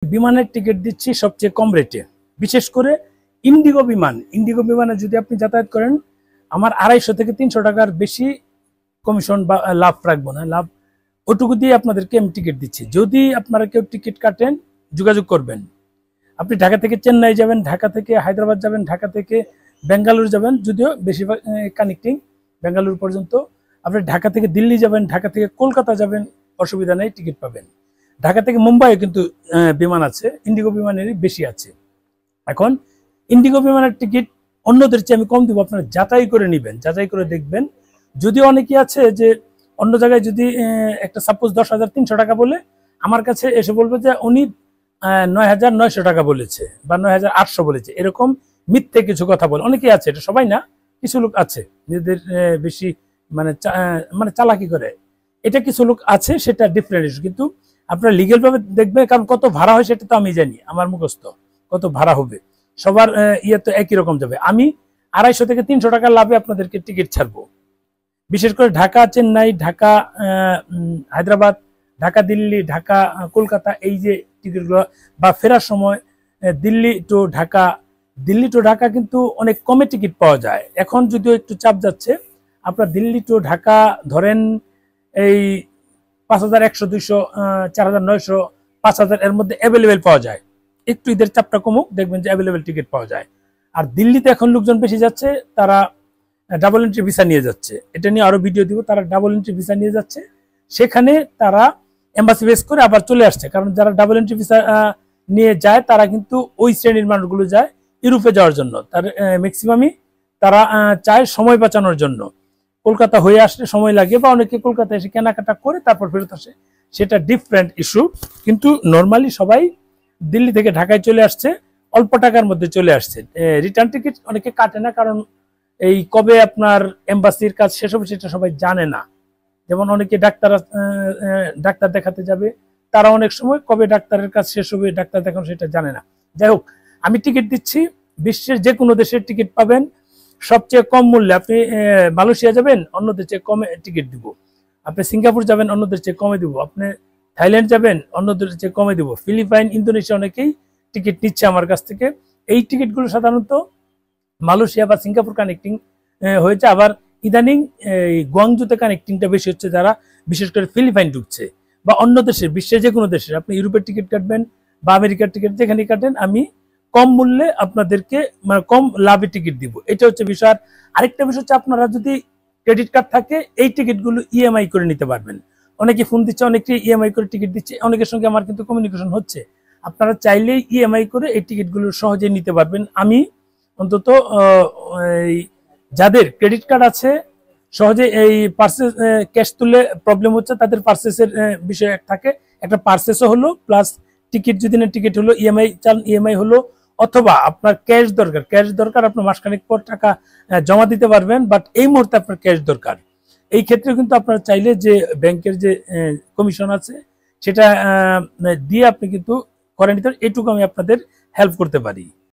বিমানের টিকিট দিচ্ছি সবচেয়ে কম রেটে, বিশেষ করে ইন্ডিগো বিমানে যদি আপনি যাতায়াত করেন আমার 250 থেকে 300 টাকার বেশি কমিশন বা লাভ রাখবো না। লাভ ওটুকু দিয়ে আপনাদেরকে আমি টিকিট দিচ্ছি। যদি আপনারা কেউ টিকিট কাটেন যোগাযোগ করবেন। আপনি ঢাকা থেকে চেন্নাই যাবেন, ঢাকা থেকে হায়দ্রাবাদ যাবেন, ঢাকা থেকে বেঙ্গালুরু যাবেন, যদিও বেশিরভাগ কানেক্টিং বেঙ্গালুরু পর্যন্ত। আপনি ঢাকা থেকে দিল্লি যাবেন, ঢাকা থেকে কলকাতা যাবেন, অসুবিধা নেই, টিকিট পাবেন। ঢাকা থেকে মুম্বাইও কিন্তু বিমান আছে, ইন্ডিগো বিমানেরই বেশি আছে। এখন ইন্ডিগো বিমানের টিকিট অন্যদের চেয়ে আমি কম দিব, আপনারা যাচাই করে নেবেন, যাচাই করে দেখবেন। যদিও অনেকেই আছে যে অন্য জায়গায় যদি একটা সাপোজ 10,300 টাকা বলে আমার কাছে এসে বলবে যে উনি 9,900 টাকা বলেছে বা 9,800 বলেছে, এরকম মিথ্যে কিছু কথা বলে অনেকেই আছে। এটা সবাই না, কিছু লোক আছে নিজেদের বেশি মানে চালাকি করে, এটা কিছু লোক আছে, সেটা ডিফারেন্ট ইস্যু। কিন্তু আপনারা লিগেল ভাবে দেখবেন, কারণ কত ভাড়া হয় সেটা তো আমি জানি, আমার মুখস্থ কত ভাড়া হবে, সবার ইয়ে তো একই রকম যাবে। আমি 250 থেকে 300 টাকা লাভে আপনাদেরকে টিকিট ছাড়বো। বিশেষ করে ঢাকা চেন্নাই, ঢাকা হায়দ্রাবাদ, ঢাকা দিল্লি, ঢাকা কলকাতা, এই যে টিকিটগুলো, বা ফেরার সময় দিল্লি টু ঢাকা কিন্তু অনেক কমে টিকিট পাওয়া যায়। এখন যদিও একটু চাপ যাচ্ছে, আপনার দিল্লি টু ঢাকা ধরেন এই 5,100, 200, 4,900, 5,000 এর মধ্যে অ্যাভেলেবেল পাওয়া যায়। একটু ঈদের চাপটা কমুক, দেখবেন যে অ্যাভেলেবেল টিকিট পাওয়া যায়। আর দিল্লিতে এখন লোকজন বেশি যাচ্ছে, তারা ডাবল এন্ট্রি ভিসা নিয়ে যাচ্ছে, এটা নিয়ে আরো ভিডিও দিব। তারা ডাবল এন্ট্রি ভিসা নিয়ে যাচ্ছে, সেখানে তারা এম্বাসি বেস করে আবার চলে আসছে। কারণ যারা ডাবল এন্ট্রি ভিসা নিয়ে যায় তারা কিন্তু ওই শ্রেণীর মানুষগুলো যায় ইউরোপে যাওয়ার জন্য, তার ম্যাক্সিমামই তারা চায় সময় বাঁচানোর জন্য। কলকাতা হয়ে আসলে সময় লাগে, বা অনেকে কলকাতা এসে কেনাকাটা করে তারপর ফেরত আসে, সেটা ডিফারেন্ট ইস্যু। কিন্তু নর্মালি সবাই দিল্লি থেকে ঢাকায় চলে আসছে, অল্প টাকার মধ্যে চলে আসছে। রিটার্ন টিকিট অনেকে কাটে না, কারণ এই কবে আপনার এম্বাসির কাজ শেষ হবে সেটা সবাই জানে না। যেমন অনেকে ডাক্তার দেখাতে যাবে, তারা অনেক সময় কবে ডাক্তারের কাজ শেষ হবে, ডাক্তার দেখানো সেটা জানে না। যাই হোক, আমি টিকিট দিচ্ছি, বিশ্বের যে কোনো দেশের টিকিট পাবেন সবচেয়ে কম মূল্যে। আপনি মালয়েশিয়া যাবেন, অন্যদের চেয়ে কমে টিকিট দিব। আপনি সিঙ্গাপুর যাবেন, অন্যদের চেয়ে কমে দিব। আপনি থাইল্যান্ড যাবেন, অন্যদের চেয়ে কমে দিব। ফিলিপাইন, ইন্দোনেশিয়া অনেকেই টিকিট নিচ্ছে আমার কাছ থেকে। এই টিকিটগুলো সাধারণত মালয়েশিয়া বা সিঙ্গাপুর কানেক্টিং হয়েছে। আবার ইদানিং গুয়াংজুতে কানেক্টিংটা বেশি হচ্ছে, যারা বিশেষ করে ফিলিপাইন ঢুকছে, বা অন্য দেশের, বিশ্বের যে কোনো দেশের। আপনি ইউরোপের টিকিট কাটবেন বা আমেরিকার টিকিট যেখানে কাটেন, আমি কম মূল্যে আপনাদেরকে মানে কম লাভে টিকিট দিব। এটা হচ্ছে বিষয়। আরেকটা বিষয় হচ্ছে, আপনারা যদি ক্রেডিট কার্ড থাকে এই টিকিটগুলো ইএমআই করে নিতে পারবেন। অনেকে ফোন দিচ্ছে, অনেকে ইএমআই করে টিকিট দিচ্ছে, অনেকের সঙ্গে আমার কিন্তু কমিউনিকেশন হচ্ছে। আপনারা চাইলেই ইএমআই করে এই টিকিটগুলো সহজে নিতে পারবেন। আমি অন্তত যাদের ক্রেডিট কার্ড আছে, সহজে এই পার্সেস ক্যাশ তুলে প্রবলেম হচ্ছে, তাদের পার্সেসের বিষয় থাকে। একটা পার্সেসও হলো, প্লাস টিকিট যদি না টিকিট হলো, ইএমআই চান ইএমআই হলো, অথবা আপনার ক্যাশ দরকার, আপনার মাসখানেক পর টাকা জমা দিতে পারবেন, বাট এই মুহূর্তে আপনার ক্যাশ দরকার। এই ক্ষেত্রে কিন্তু আপনারা চাইলে যে ব্যাংকের যে কমিশন আছে সেটা দিয়ে আপনি কিন্তু করে নিতে, এটুকু আমি আপনাদের হেল্প করতে পারি।